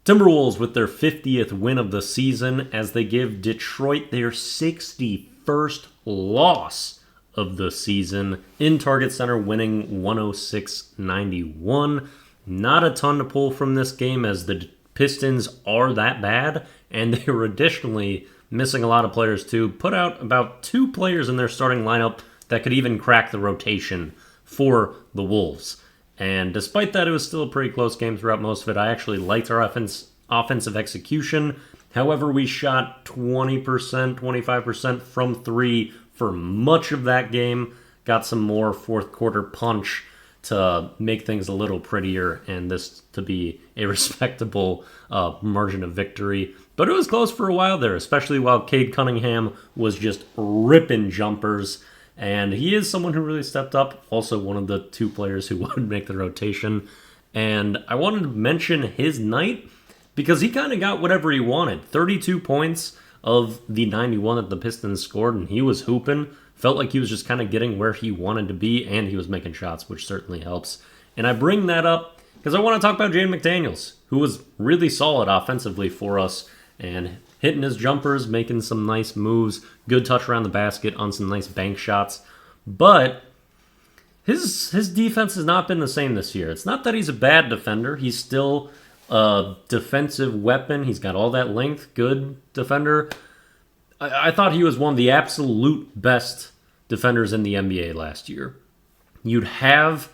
Timberwolves with their 50th win of the season as they give Detroit their 61st loss of the season in Target Center, winning 106-91. Not a ton to pull from this game as the Pistons are that bad, and they were additionally missing a lot of players too. Put out about 2 players in their starting lineup that could even crack the rotation for the Wolves. And despite that, it was still a pretty close game throughout most of it. I actually liked our offensive execution. However, we shot 20%, 25% from 3 for much of that game. Got some more fourth quarter punch to make things a little prettier and this to be a respectable margin of victory. But it was close for a while there, especially while Cade Cunningham was just ripping jumpers. And he is someone who really stepped up. Also one of the 2 players who would make the rotation. And I wanted to mention his night because he kind of got whatever he wanted. 32 points of the 91 that the Pistons scored, and he was hooping. Felt like he was just kind of getting where he wanted to be, and he was making shots, which certainly helps. And I bring that up because I want to talk about Jaden McDaniels, who was really solid offensively for us and hitting his jumpers, making some nice moves, good touch around the basket on some nice bank shots. But his defense has not been the same this year. It's not that he's a bad defender. He's still a defensive weapon. He's got all that length, good defender. I thought he was one of the absolute best defenders in the NBA last year. You'd have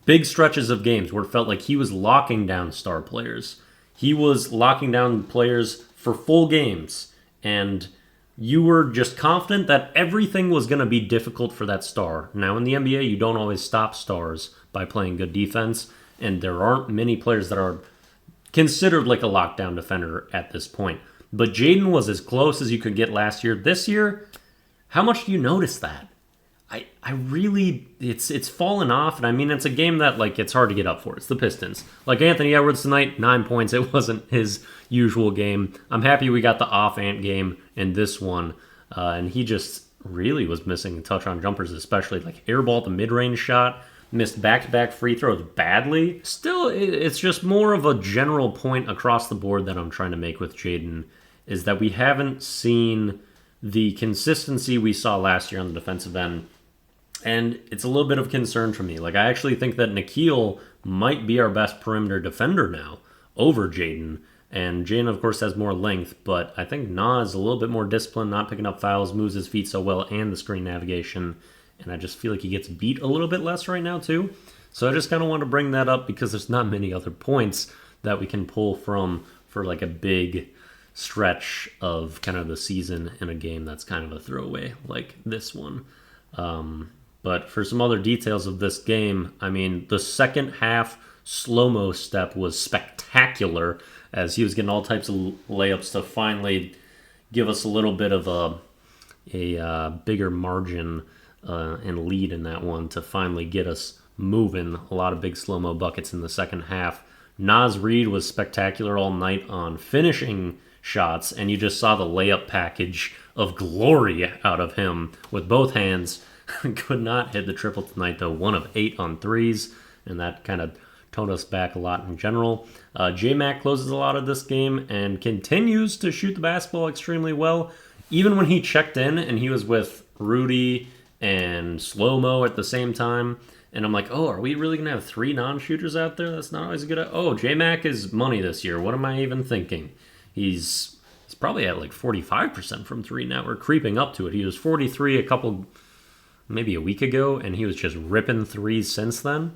big stretches of games where it felt like he was locking down star players. He was locking down players for full games, and you were just confident that everything was going to be difficult for that star. Now, in the NBA, you don't always stop stars by playing good defense, and there aren't many players that are considered like a lockdown defender at this point. But Jaden was as close as you could get last year. This year, how much do you notice that? I really, it's fallen off, and I mean, it's a game that, like, it's hard to get up for. It's the Pistons. Like Anthony Edwards tonight, 9 points. It wasn't his usual game. I'm happy we got the off-ant game in this one, and he just really was missing a touch on jumpers, especially, like, airball the mid-range shot, missed back-to-back free throws badly. Still, it's just more of a general point across the board that I'm trying to make with Jaden, is that we haven't seen the consistency we saw last year on the defensive end. And it's a little bit of concern for me. Like, I actually think that Nikhil might be our best perimeter defender now over Jaden. And Jaden, of course, has more length, but I think Na is a little bit more disciplined, not picking up fouls, moves his feet so well, and the screen navigation. And I just feel like he gets beat a little bit less right now, too. So I just kind of want to bring that up because there's not many other points that we can pull from for like a big stretch of kind of the season in a game that's kind of a throwaway like this one. But for some other details of this game, I mean, the second half slow-mo step was spectacular as he was getting all types of layups to finally give us a little bit of a bigger margin and lead in that one to finally get us moving. A lot of big slow-mo buckets in the second half. Naz Reid was spectacular all night on finishing shots, and you just saw the layup package of glory out of him with both hands. Could not hit the triple tonight, though. 1 of 8 on threes, and that kind of toned us back a lot in general. J-Mac closes a lot of this game and continues to shoot the basketball extremely well. Even when he checked in and he was with Rudy and Slow-Mo at the same time, and I'm like, oh, are we really going to have 3 non-shooters out there? That's not always a good... Oh, J-Mac is money this year. What am I even thinking? He's probably at like 45% from 3 now. We're creeping up to it. He was 43 maybe a week ago, and he was just ripping threes since then.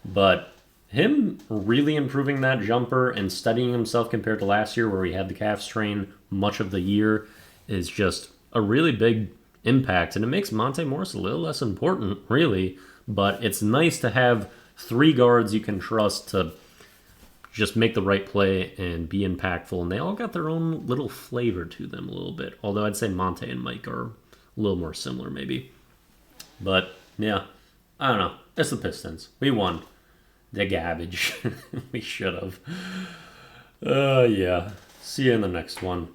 But him really improving that jumper and studying himself compared to last year where he had the calf strain much of the year is just a really big impact. And it makes Monte Morris a little less important, really. But it's nice to have 3 guards you can trust to just make the right play and be impactful. And they all got their own little flavor to them a little bit. Although I'd say Monte and Mike are a little more similar maybe. But, yeah, I don't know. It's the Pistons. We won. The garbage. We should have. Yeah. See you in the next one.